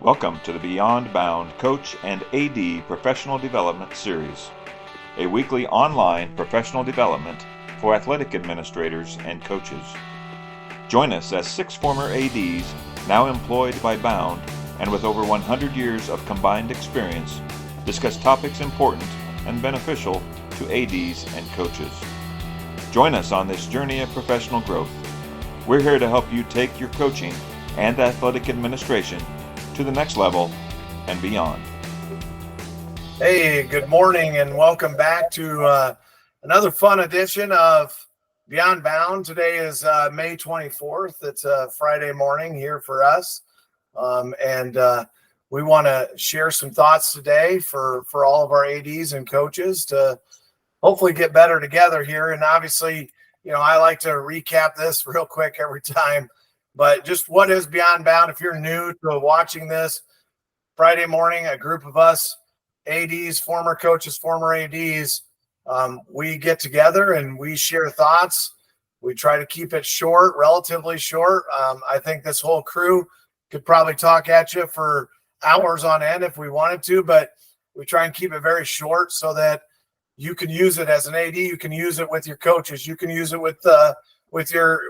Welcome to the Beyond Bound Coach and AD Professional Development Series, a weekly online professional development for athletic administrators and coaches. Join us as 6 former ADs now employed by Bound and with over 100 years of combined experience discuss topics important and beneficial to ADs and coaches. Join us on this journey of professional growth. We're here to help you take your coaching and athletic administration to the next level and beyond. Hey, good morning and welcome back to another fun edition of Beyond Bound. Today is May 24th. It's a Friday morning here for us. And we want to share some thoughts today for all of our ADs and coaches to hopefully get better together here. And obviously, I like to recap this real quick every time. But just what is Beyond Bound? If you're new to watching this Friday morning, a group of us, ADs, former coaches, former ADs, we get together and we share thoughts. We try to keep it short, relatively short. I think this whole crew could probably talk at you for hours on end if we wanted to, but we try and keep it very short so that you can use it as an AD. You can use it with your coaches. You can use it with your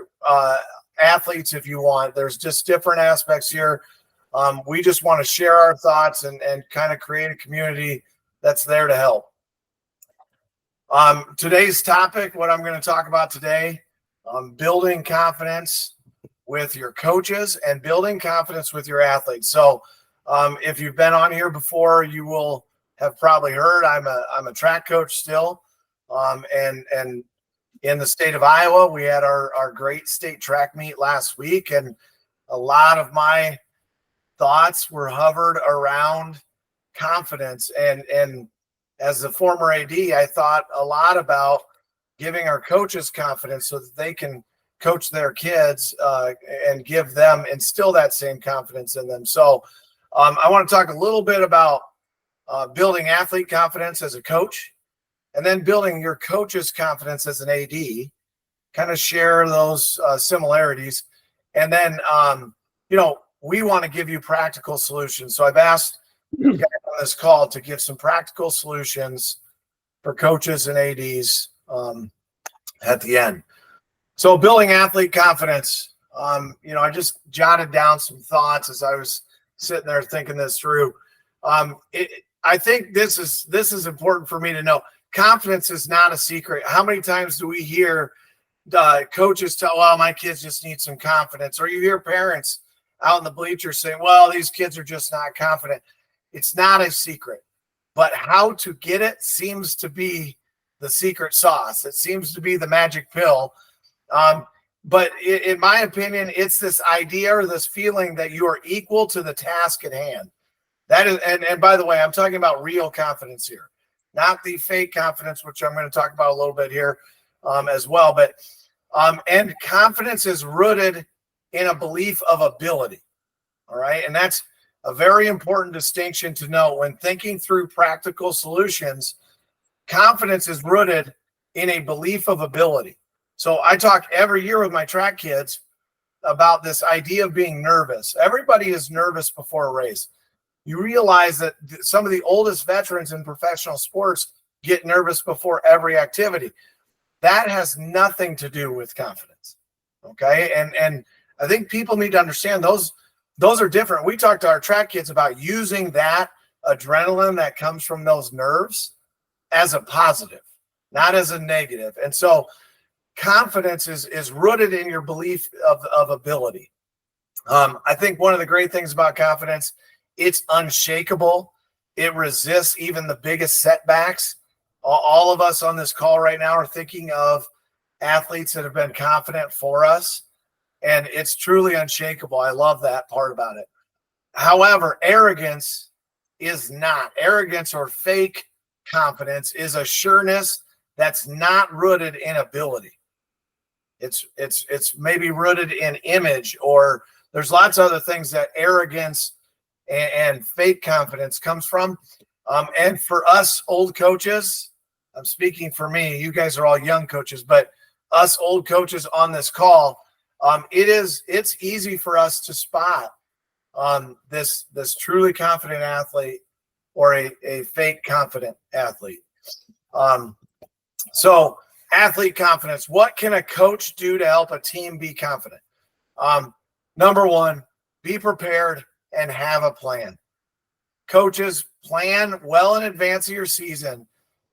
athletes if you want. There's just different aspects here. We just want to share our thoughts and kind of create a community that's there to help. Today's topic, what I'm going to talk about today, building confidence with your coaches and building confidence with your athletes. So if you've been on here before, you will have probably heard I'm a track coach still, and in the state of Iowa, we had our great state track meet last week, and a lot of my thoughts were hovered around confidence. And as a former AD, I thought a lot about giving our coaches confidence so that they can coach their kids and instill that same confidence in them. So I want to talk a little bit about building athlete confidence as a coach, and then building your coach's confidence as an AD, kind of share those similarities. And then, we want to give you practical solutions. So I've asked you guys on this call to give some practical solutions for coaches and ADs at the end. So building athlete confidence, I just jotted down some thoughts as I was sitting there thinking this through. I think this is important for me to know. Confidence is not a secret. How many times do we hear coaches tell, well, my kids just need some confidence? Or you hear parents out in the bleachers saying, well, these kids are just not confident. It's not a secret. But how to get it seems to be the secret sauce. It seems to be the magic pill. But in my opinion, it's this idea or this feeling that you are equal to the task at hand. That is, and by the way, I'm talking about real confidence here. Not the fake confidence, which I'm going to talk about a little bit here as well. But and confidence is rooted in a belief of ability. All right. And that's a very important distinction to know when thinking through practical solutions. Confidence is rooted in a belief of ability. So I talk every year with my track kids about this idea of being nervous. Everybody is nervous before a race. You realize that some of the oldest veterans in professional sports get nervous before every activity. That has nothing to do with confidence. Okay. And I think people need to understand those are different. We talked to our track kids about using that adrenaline that comes from those nerves as a positive, not as a negative. And so confidence is rooted in your belief of ability. I think one of the great things about confidence, it's unshakable. It resists even the biggest setbacks. All of us on this call right now are thinking of athletes that have been confident for us, and it's truly unshakable. I love that part about it. However, arrogance is not. Arrogance or fake confidence is a sureness that's not rooted in ability. It's maybe rooted in image, or there's lots of other things that arrogance and fake confidence comes from. And for us old coaches, I'm speaking for me, you guys are all young coaches, but us old coaches on this call, it's easy for us to spot this truly confident athlete or a fake confident athlete. So athlete confidence. What can a coach do to help a team be confident? Number one, be prepared and have a plan. Coaches, plan well in advance of your season.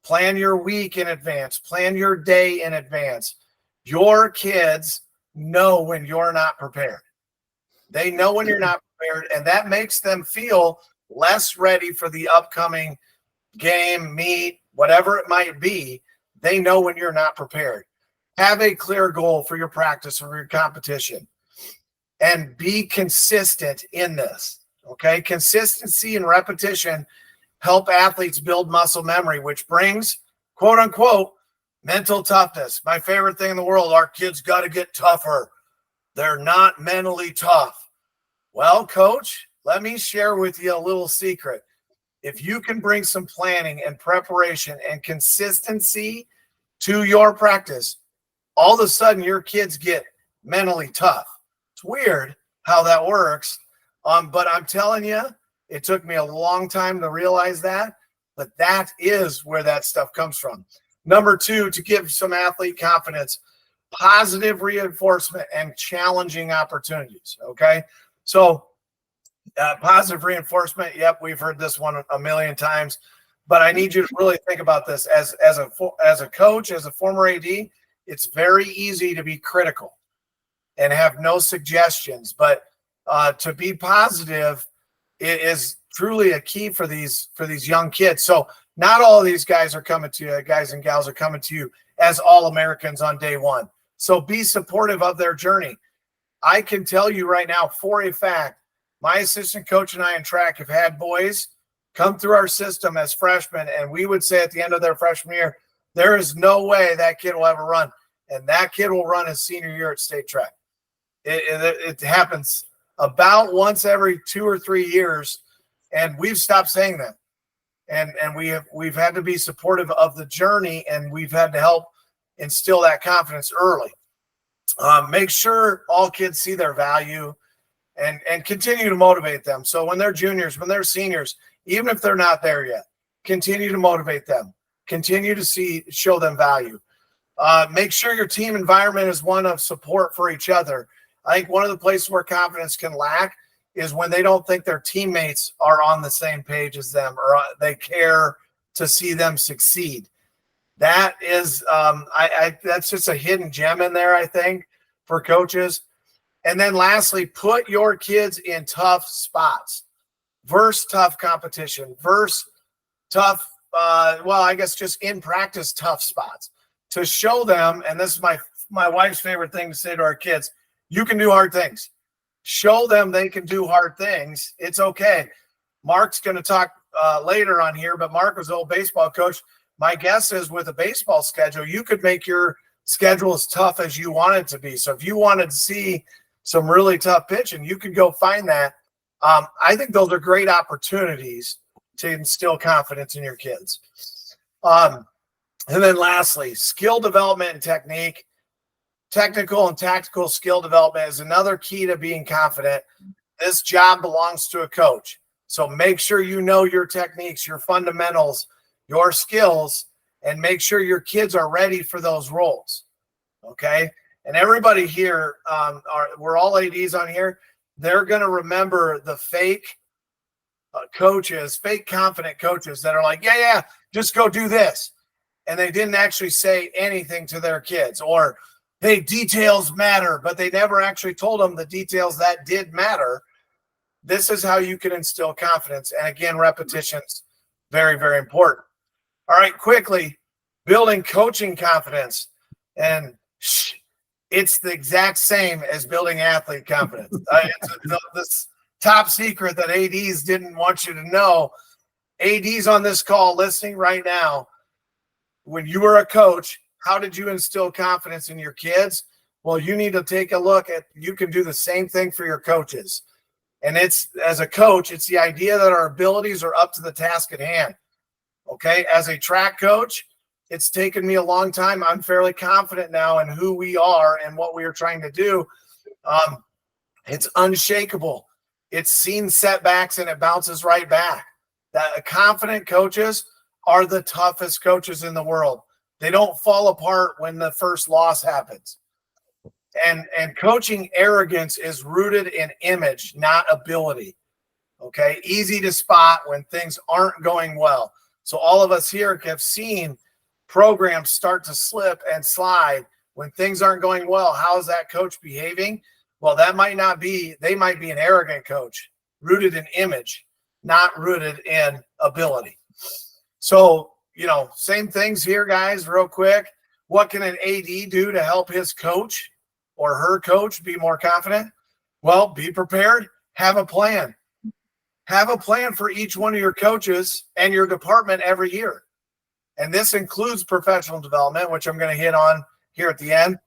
Plan your week in advance. Plan your day in advance. Your kids know when you're not prepared. They know when you're not prepared, and that makes them feel less ready for the upcoming game, meet, whatever it might be. They know when you're not prepared. Have a clear goal for your practice or your competition, and be consistent in this. Okay, consistency and repetition help athletes build muscle memory, which brings, quote unquote, mental toughness. My favorite thing in the world, our kids got to get tougher. They're not mentally tough. Well, coach, let me share with you a little secret. If you can bring some planning and preparation and consistency to your practice, all of a sudden your kids get mentally tough. It's weird how that works. But I'm telling you, it took me a long time to realize that, but that is where that stuff comes from. Number two, to give some athlete confidence, positive reinforcement and challenging opportunities. Okay. So positive reinforcement. Yep. We've heard this one a million times, but I need you to really think about this as a coach, as a former AD. It's very easy to be critical and have no suggestions, but to be positive is truly a key for these young kids. So not all of these guys are coming to you, guys and gals are coming to you as all Americans on day one. So be supportive of their journey. I can tell you right now for a fact, my assistant coach and I in track have had boys come through our system as freshmen, and we would say at the end of their freshman year, there is no way that kid will ever run. And that kid will run his senior year at state track. It happens about once every 2 or 3 years, and we've stopped saying that. And we've had to be supportive of the journey, and we've had to help instill that confidence early. Make sure all kids see their value and continue to motivate them. So when they're juniors, when they're seniors, even if they're not there yet, continue to motivate them. Continue to show them value. Make sure your team environment is one of support for each other. I think one of the places where confidence can lack is when they don't think their teammates are on the same page as them, or they care to see them succeed. That is, that's just a hidden gem in there, I think, for coaches. And then lastly, put your kids in tough spots, versus tough competition, versus tough, I guess just in practice, tough spots to show them. And this is my wife's favorite thing to say to our kids: you can do hard things. Show them they can do hard things. It's okay. Mark's going to talk later on here, but Mark was an old baseball coach. My guess is with a baseball schedule, you could make your schedule as tough as you want it to be. So if you wanted to see some really tough pitching, you could go find that. I think those are great opportunities to instill confidence in your kids. And then lastly, skill development and technique. Technical and tactical skill development is another key to being confident. This job belongs to a coach. So make sure you know your techniques, your fundamentals, your skills, and make sure your kids are ready for those roles. Okay. And everybody here, we're all ADs on here. They're going to remember the fake coaches, fake confident coaches that are like, yeah, just go do this. And they didn't actually say anything to their kids, or, hey, details matter, but they never actually told them the details that did matter. This is how you can instill confidence. And again, repetition's very, very important. All right, quickly, building coaching confidence. And it's the exact same as building athlete confidence. It's this top secret that ADs didn't want you to know. ADs on this call listening right now, when you were a coach, how did you instill confidence in your kids? Well, you need to take a look at, you can do the same thing for your coaches. And it's, as a coach, it's the idea that our abilities are up to the task at hand. Okay. As a track coach, it's taken me a long time. I'm fairly confident now in who we are and what we are trying to do. It's unshakable. It's seen setbacks and it bounces right back. That confident coaches are the toughest coaches in the world. They don't fall apart when the first loss happens. And coaching arrogance is rooted in image, not ability. Okay, easy to spot when things aren't going well. So all of us here have seen programs start to slip and slide when things aren't going well. How is that coach behaving? Well, that might not be, they might be an arrogant coach, rooted in image, not rooted in ability. So, same things here, guys, real quick. What can an AD do to help his coach or her coach be more confident? Well, be prepared, have a plan. Have a plan for each one of your coaches and your department every year. And this includes professional development, which I'm going to hit on here at the end.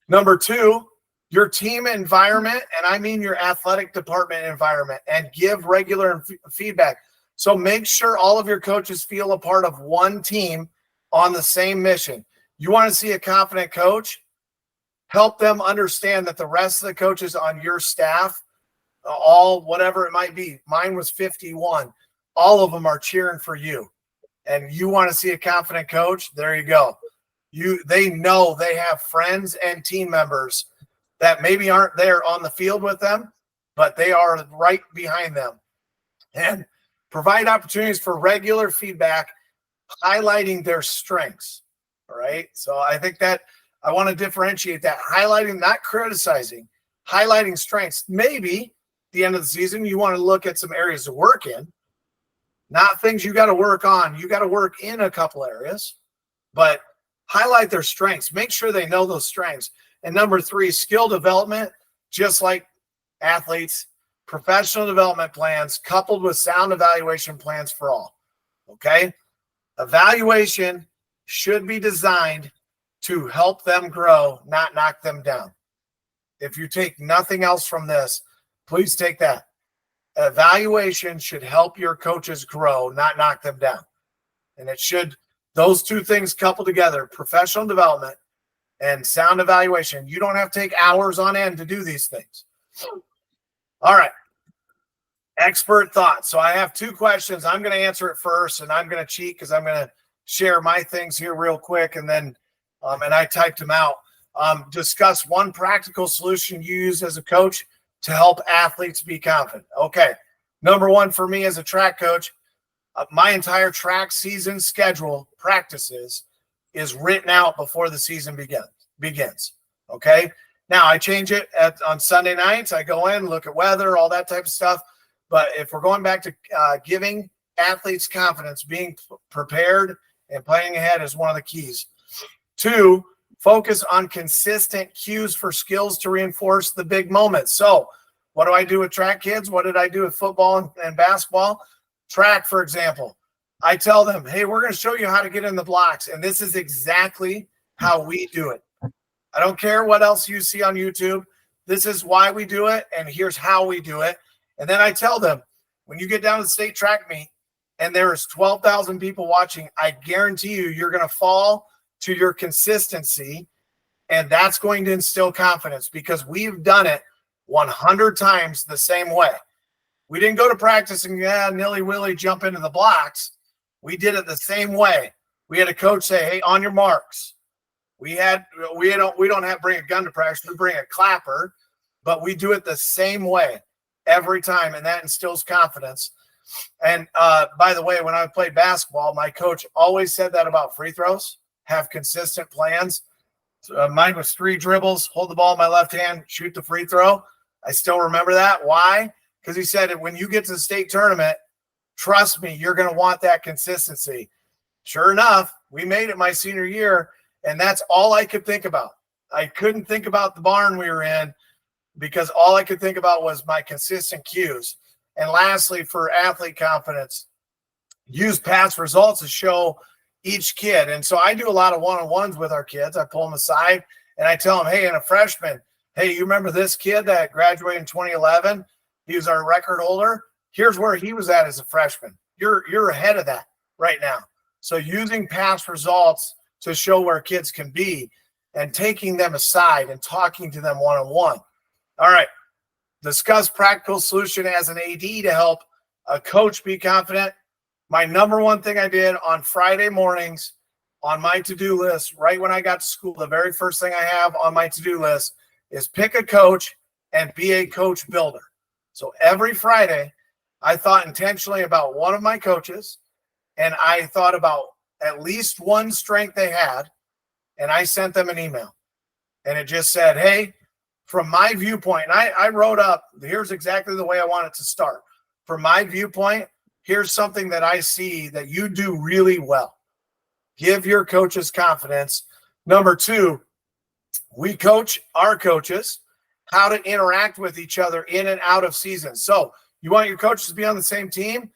Number 2, your team environment, and I mean your athletic department environment, and give regular feedback. So make sure all of your coaches feel a part of one team on the same mission. You want to see a confident coach? Help them understand that the rest of the coaches on your staff, all whatever it might be, mine was 51, all of them are cheering for you. And you want to see a confident coach? There you go. They know they have friends and team members that maybe aren't there on the field with them, but they are right behind them. And provide opportunities for regular feedback, highlighting their strengths. All right. So I think that I want to differentiate that, highlighting, not criticizing, highlighting strengths. Maybe at the end of the season, you want to look at some areas to work in, not things you got to work on. You got to work in a couple areas, but highlight their strengths. Make sure they know those strengths. And number 3, skill development, just like athletes, professional development plans coupled with sound evaluation plans for all. Okay. Evaluation should be designed to help them grow, not knock them down. If you take nothing else from this, please take that. Evaluation should help your coaches grow, not knock them down. And it should, those two things coupled together, professional development and sound evaluation. You don't have to take hours on end to do these things. All right. Expert thoughts. So I have 2 questions. I'm going to answer it first, and I'm going to cheat because I'm going to share my things here real quick. And then, and I typed them out. Discuss one practical solution you use as a coach to help athletes be confident. Okay. Number 1 for me as a track coach, my entire track season schedule practices is written out before the season begins. Okay. Now I change it on Sunday nights. I go in, look at weather, all that type of stuff. But if we're going back to giving athletes confidence, being prepared and planning ahead is one of the keys. 2, focus on consistent cues for skills to reinforce the big moments. So what do I do with track kids? What did I do with football and basketball? Track, for example, I tell them, hey, we're going to show you how to get in the blocks. And this is exactly how we do it. I don't care what else you see on YouTube. This is why we do it. And here's how we do it. And then I tell them, when you get down to the state track meet and there's 12,000 people watching, I guarantee you're going to fall to your consistency. And that's going to instill confidence because we've done it 100 times the same way. We didn't go to practice and nilly-willy jump into the blocks. We did it the same way. We had a coach say, hey, on your marks. We don't have bring a gun to practice. We bring a clapper, but we do it the same way every time, and that instills confidence. And by the way, when I played basketball, my coach always said that about free throws, have consistent plans. Mine was 3 dribbles, hold the ball in my left hand, shoot the free throw. I still remember that. Why? Because he said, when you get to the state tournament, trust me, you're going to want that consistency. Sure enough, we made it my senior year, and that's all I could think about. I couldn't think about the barn we were in because all I could think about was my consistent cues. And lastly, for athlete confidence, use past results to show each kid. And so I do a lot of one-on-ones with our kids. I pull them aside and I tell them, hey, in a freshman, hey, you remember this kid that graduated in 2011? He was our record holder. Here's where he was at as a freshman. You're ahead of that right now. So using past results to show where kids can be and taking them aside and talking to them one-on-one. All right. discuss practical solution as an AD to help a coach be confident. My number one thing I did on Friday mornings on my to-do list, right when I got to school, the very first thing I have on my to-do list is pick a coach and be a coach builder. So every Friday, I thought intentionally about one of my coaches, and I thought about at least one strength they had, and I sent them an email. And it just said, hey, from my viewpoint, and I wrote up, here's exactly the way I want it to start. From my viewpoint, here's something that I see that you do really well. Give your coaches confidence. Number two, we coach our coaches how to interact with each other in and out of season. So you want your coaches to be on the same team?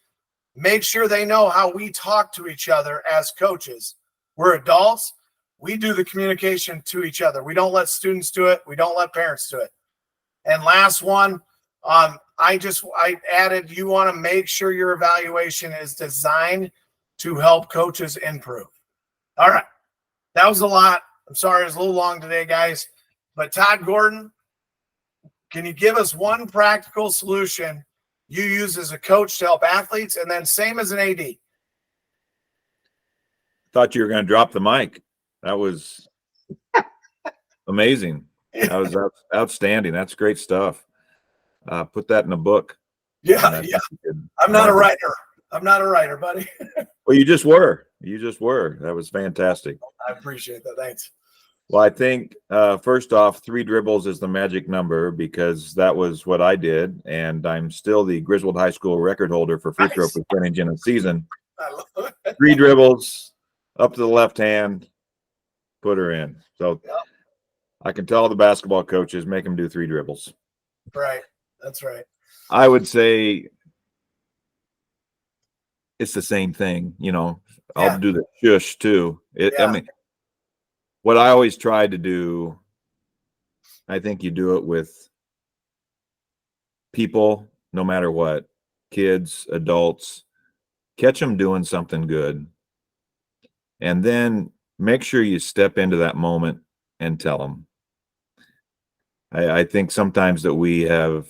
Make sure they know how we talk to each other as coaches. We're adults. We do the communication to each other. We don't let students do it. We don't let parents do it. And last one, I added, you want to make sure your evaluation is designed to help coaches improve. All right. That was a lot. I'm sorry, it's a little long today, guys. But Todd Gordon, can you give us one practical solution you use as a coach to help athletes, and then same as an AD? Thought you were going to drop the mic. That was amazing. That was outstanding. That's great stuff. Put that in a book. Yeah. I'm not a writer, buddy. Well, you just were. That was fantastic. I appreciate that. Thanks. Well, I think first off, 3 dribbles is the magic number because that was what I did, and I'm still the Griswold High School record holder for free throw percentage in a season. I love it. 3 dribbles, up to the left hand, put her in. So Yep. I can tell the basketball coaches, make them do 3 dribbles. Right. That's right. I would say it's the same thing. I'll do the shush too. I mean, what I always tried to do, I think you do it with people, no matter what, kids, adults, catch them doing something good. And then make sure you step into that moment and tell them. I think sometimes that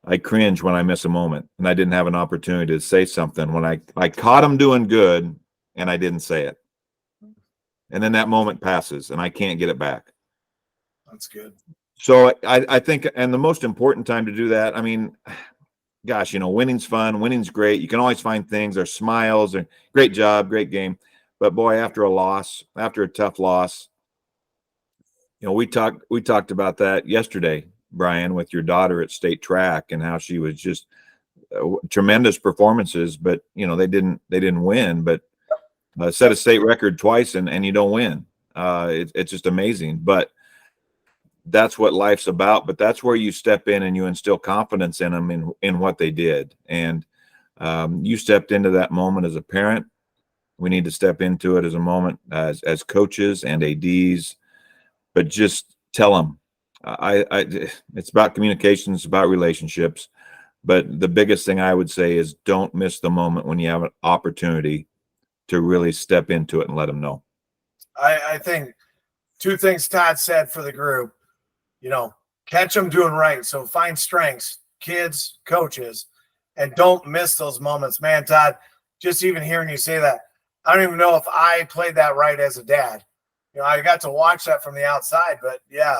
I cringe when I miss a moment and I didn't have an opportunity to say something when I caught them doing good and I didn't say it. And then that moment passes and I can't get it back. That's good. So I think, and the most important time to do that, I mean, gosh, winning's fun. Winning's great. You can always find things. There's smiles and great job, great game. But boy, after a tough loss, we talked about that yesterday, Brian, with your daughter at state track and how she was just tremendous performances, but they didn't win, but set a state record twice and you don't win. It's just amazing, but that's what life's about. But that's where you step in and you instill confidence in them in what they did. And you stepped into that moment as a parent. We need to step into it as a moment as coaches and ADs, but just tell them. It's about communication, it's about relationships. But the biggest thing I would say is don't miss the moment when you have an opportunity to really step into it and let them know. I think 2 things Todd said for the group, catch them doing right. So find strengths, kids, coaches, and don't miss those moments. Man, Todd, just even hearing you say that, I don't even know if I played that right as a dad. I got to watch that from the outside, but yeah,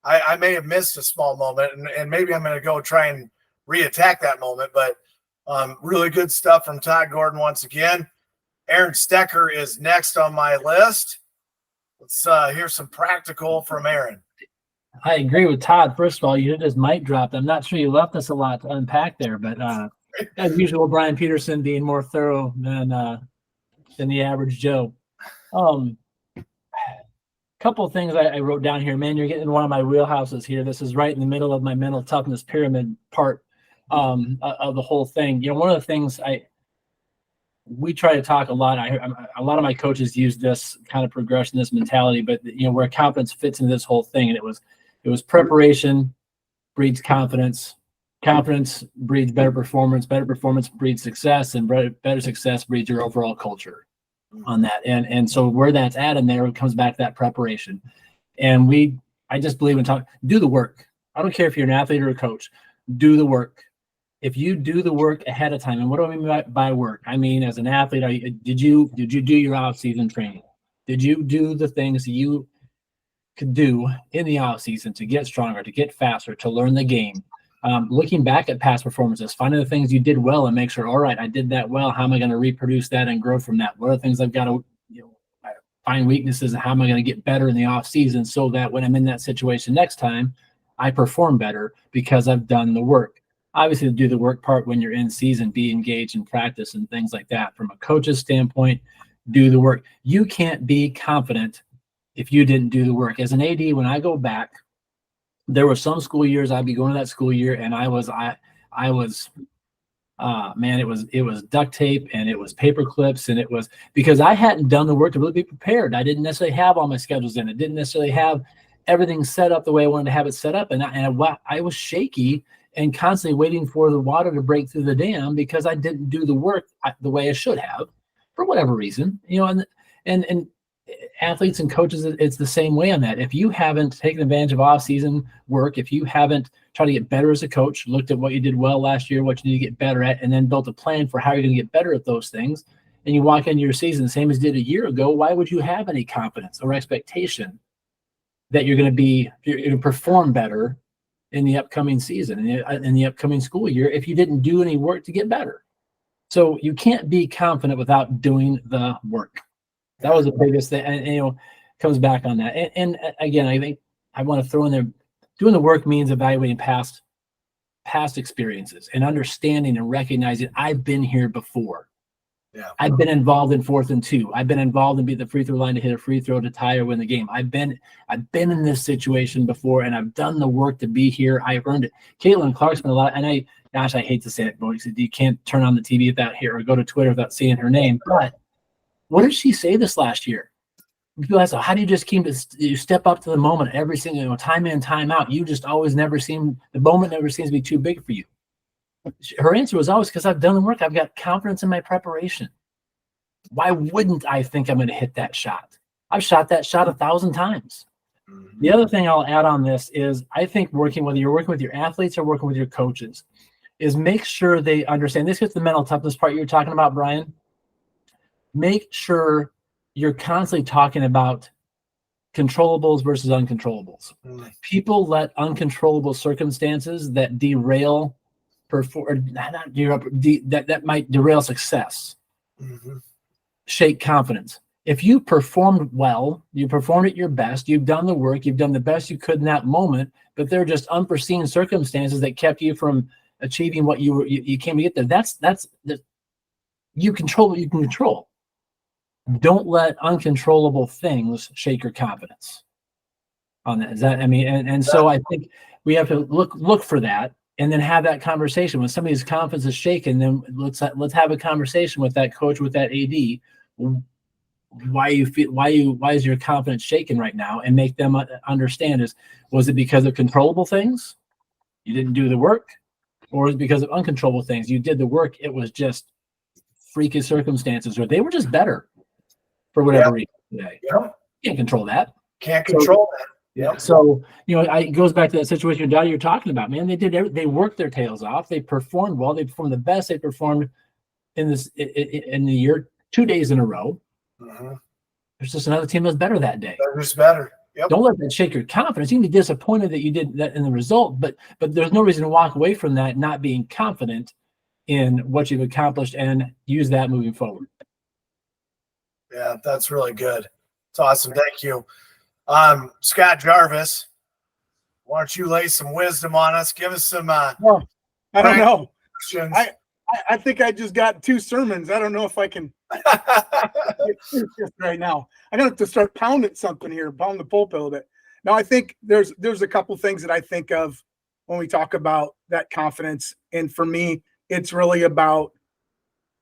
I may have missed a small moment, and maybe I'm going to go try and reattack that moment. But really good stuff from Todd Gordon once again. Aaron Stecker is next on my list. Let's hear some practical from Aaron. I agree with Todd. First of all, you did his mic drop. I'm not sure you left us a lot to unpack there, but as usual, Brian Petersen being more thorough than the average Joe. Couple of things I wrote down here. Man, you're getting in one of my wheelhouses here. This is right in the middle of my mental toughness pyramid part of the whole thing. One of the things we try to talk a lot. A lot of my coaches use this kind of progression, this mentality, but where confidence fits into this whole thing. And it was preparation breeds confidence. Confidence breeds better performance. Better performance breeds success, and better success breeds your overall culture on that. And so where that's at in there, it comes back to that preparation. And I just believe in do the work. I don't care if you're an athlete or a coach, do the work. If you do the work ahead of time, and what do I mean by work? I mean, as an athlete, did you do your off-season training? Did you do the things you could do in the off-season to get stronger, to get faster, to learn the game? Looking back at past performances, finding the things you did well and make sure, all right, I did that well. How am I going to reproduce that and grow from that? What are the things I've got to find weaknesses, and how am I going to get better in the off-season so that when I'm in that situation next time, I perform better because I've done the work. Obviously, to do the work part when you're in season, be engaged in practice and things like that. From a coach's standpoint, do the work. You can't be confident if you didn't do the work. As an AD, when I go back, there were some school years I'd be going to that school year, and it was duct tape, and it was paper clips, and it was because I hadn't done the work to really be prepared. I didn't necessarily have all my schedules in. I didn't necessarily have everything set up the way I wanted to have it set up, and I was shaky and constantly waiting for the water to break through the dam because I didn't do the work the way I should have for whatever reason. And athletes and coaches, it's the same way on that. If you haven't taken advantage of off-season work, if you haven't tried to get better as a coach, looked at what you did well last year, what you need to get better at, and then built a plan for how you're going to get better at those things, and you walk into your season the same as you did a year ago, why would you have any confidence or expectation that you're going to perform better in the upcoming season, in the upcoming school year, if you didn't do any work to get better? So you can't be confident without doing the work. That was the biggest thing, and comes back on that. And again, I think I want to throw in there, doing the work means evaluating past experiences and understanding and recognizing I've been here before. Yeah. I've been involved in 4th and 2. I've been involved in being the free throw line to hit a free throw to tie or win the game. I've been in this situation before, and I've done the work to be here. I've earned it. Caitlin Clark's been a lot, and I hate to say it, but you can't turn on the TV without here or go to Twitter without seeing her name. But what did she say this last year? People ask, how do you step up to the moment every single time in, time out? You just always the moment never seems to be too big for you. Her answer was always, because I've done the work. I've got confidence in my preparation. Why wouldn't I think I'm going to hit that shot? I've shot that shot 1,000 times. Mm-hmm. The other thing I'll add on this is I think whether you're working with your athletes or working with your coaches, is make sure they understand. This gets the mental toughness part you were talking about, Brian. Make sure you're constantly talking about controllables versus uncontrollables. Mm. People let uncontrollable circumstances that derail that might derail success, shake confidence. If you performed well, you performed at your best, you've done the work, you've done the best you could in that moment, but they're just unforeseen circumstances that kept you from achieving what you came to get there. That's you control what you can control. Don't let uncontrollable things shake your confidence on that. So I think we have to look for that and then have that conversation. When somebody's confidence is shaken, then let's have a conversation with that coach, with that AD. Why is your confidence shaken right now? And make them understand, was it because of controllable things? You didn't do the work? Or is it because of uncontrollable things? You did the work. It was just freaky circumstances, or they were just better for whatever reason today. Yep. Can't control that. Can't control that. Yeah. So, it goes back to that situation your daughter you're talking about, man. They worked their tails off. They performed well. They performed the best they performed in the year 2 days in a row. Mm-hmm. There's just another team that's better that day. They're just better. Yep. Don't let that shake your confidence. You can be disappointed that you did that in the result, but there's no reason to walk away from that not being confident in what you've accomplished and use that moving forward. Yeah, that's really good. It's awesome. Thank you. Scott Jarvis, why don't you lay some wisdom on us? Give us some I don't know. Questions. I think I just got 2 sermons. I don't know if I can right now. I'm gonna have to start pounding something here, pound the pulpit a little bit. Now, I think there's a couple things that I think of when we talk about that confidence. And for me, it's really about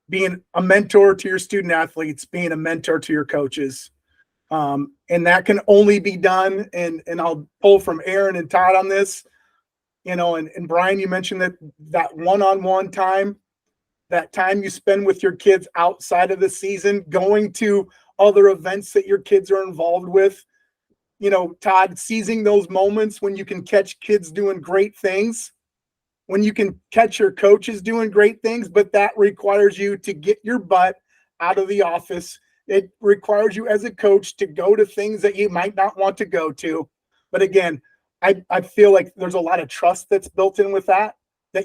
being a mentor to your student athletes, being a mentor to your coaches. And that can only be done, and I'll pull from Aaron and Todd on this, and Brian, you mentioned that one-on-one time, that time you spend with your kids outside of the season, going to other events that your kids are involved with. Todd, seizing those moments when you can catch kids doing great things, when you can catch your coaches doing great things, but that requires you to get your butt out of the office. It requires you as a coach to go to things that you might not want to go to. But again, I feel like there's a lot of trust that's built in with that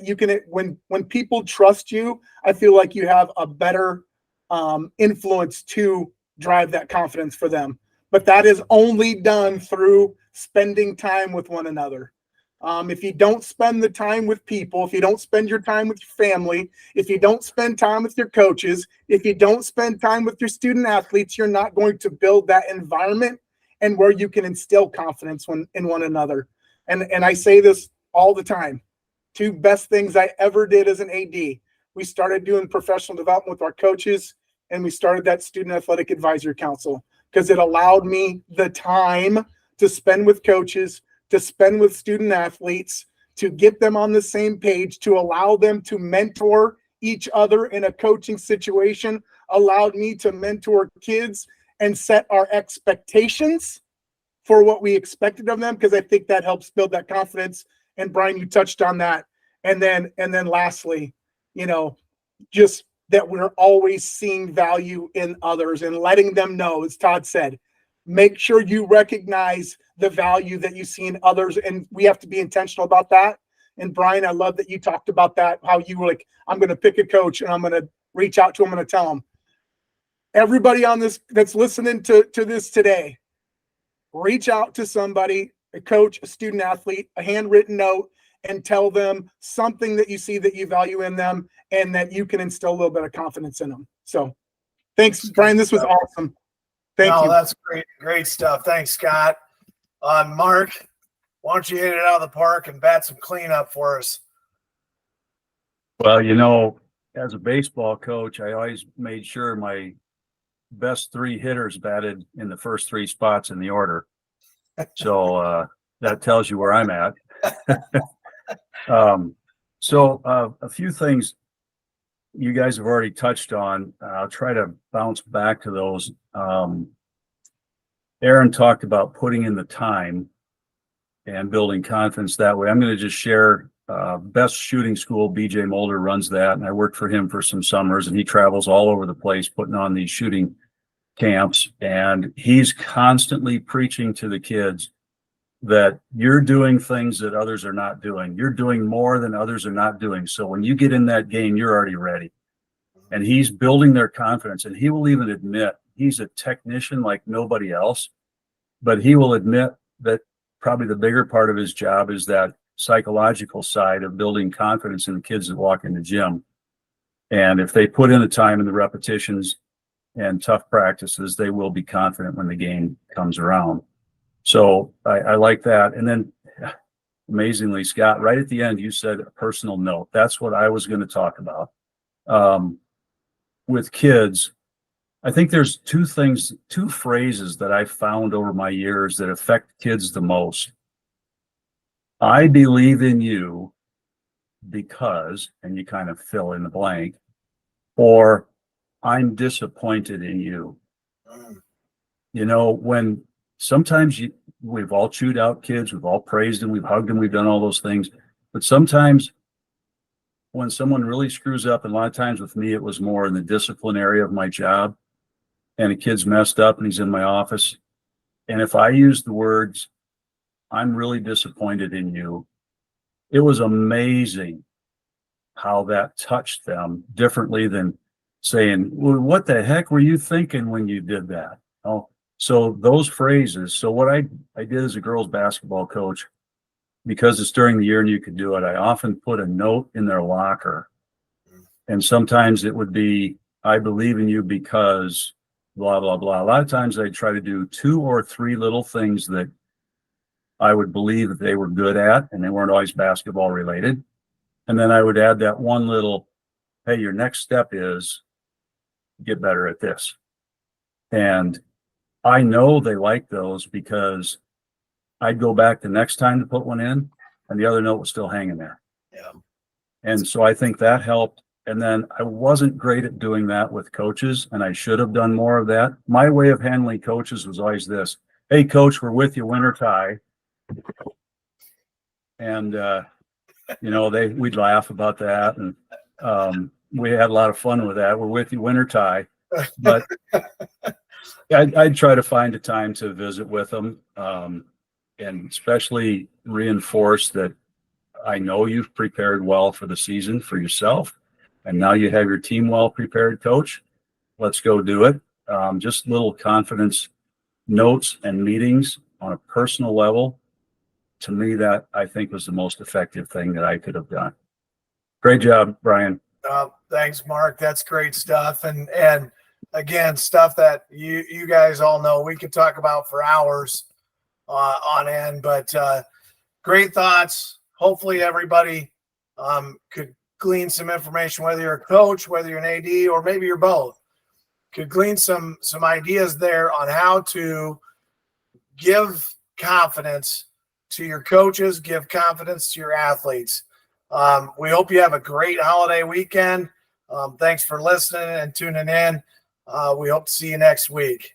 you can, when people trust you, I feel like you have a better influence to drive that confidence for them. But that is only done through spending time with one another. If you don't spend the time with people, if you don't spend your time with your family, if you don't spend time with your coaches, if you don't spend time with your student athletes, you're not going to build that environment and where you can instill confidence in one another. And I say this all the time. 2 best things I ever did as an AD. We started doing professional development with our coaches, and we started that student athletic advisory council because it allowed me the time to spend with coaches, to spend with student athletes, to get them on the same page, to allow them to mentor each other in a coaching situation, allowed me to mentor kids and set our expectations for what we expected of them, because I think that helps build that confidence. And Brian, you touched on that. And then lastly, just that we're always seeing value in others and letting them know, as Todd said, make sure you recognize the value that you see in others. And we have to be intentional about that. And Brian, I love that you talked about that, how you were like, I'm going to pick a coach and I'm going to reach out to him. I'm going to tell him. Everybody on this that's listening to this today, reach out to somebody, a coach, a student athlete, a handwritten note, and tell them something that you see that you value in them and that you can instill a little bit of confidence in them. So thanks, Brian. This was awesome. Thank you. That's great stuff. Thanks, Scott. Mark, why don't you hit it out of the park and bat some cleanup for us? Well, as a baseball coach, I always made sure my best 3 hitters batted in the first 3 spots in the order. So that tells you where I'm at. A few things you guys have already touched on. I'll try to bounce back to those. Aaron talked about putting in the time and building confidence that way. I'm going to just share best shooting school. BJ Mulder runs that, and I worked for him for some summers, and he travels all over the place putting on these shooting camps, and he's constantly preaching to the kids that you're doing things that others are not doing. You're doing more than others are not doing. So when you get in that game, you're already ready. And he's building their confidence. And he will even admit he's a technician like nobody else, but he will admit that probably the bigger part of his job is that psychological side of building confidence in the kids that walk in the gym. And if they put in the time and the repetitions and tough practices, they will be confident when the game comes around. So I like that. And then amazingly, Scott, right at the end, you said a personal note. That's what I was going to talk about. With kids, I think there's 2 phrases that I've found over my years that affect kids the most. I believe in you because, and you kind of fill in the blank, or I'm disappointed in you. When sometimes we've all chewed out kids, we've all praised them, we've hugged them, we've done all those things. But sometimes when someone really screws up, and a lot of times with me, it was more in the discipline area of my job, and a kid's messed up and he's in my office. And if I use the words, I'm really disappointed in you, it was amazing how that touched them differently than saying, well, what the heck were you thinking when you did that? So those phrases. So what I did as a girls basketball coach, because it's during the year and you could do it, I often put a note in their locker. And sometimes it would be, I believe in you because blah, blah, blah. A lot of times I'd try to do 2 or 3 little things that I would believe that they were good at, and they weren't always basketball related. And then I would add that one little, hey, your next step is get better at this. And I know they like those because I'd go back the next time to put one in and the other note was still hanging there. Yeah. And so I think that helped. And then I wasn't great at doing that with coaches, and I should have done more of that. My way of handling coaches was always this: hey, coach, we're with you, winter tie. And, we'd laugh about that. And we had a lot of fun with that. We're with you, winter tie. But I'd try to find a time to visit with them, and especially reinforce that I know you've prepared well for the season for yourself. And now you have your team well prepared, coach. Let's go do it. Just little confidence notes and meetings on a personal level. To me, that I think was the most effective thing that I could have done. Great job, Brian. Thanks, Mark. That's great stuff. And again, stuff that you guys all know we could talk about for hours on end, but great thoughts. Hopefully everybody could glean some information, whether you're a coach, whether you're an AD, or maybe you're both, could glean some ideas there on how to give confidence to your coaches, give confidence to your athletes. We hope you have a great holiday weekend. Thanks for listening and tuning in. We hope to see you next week.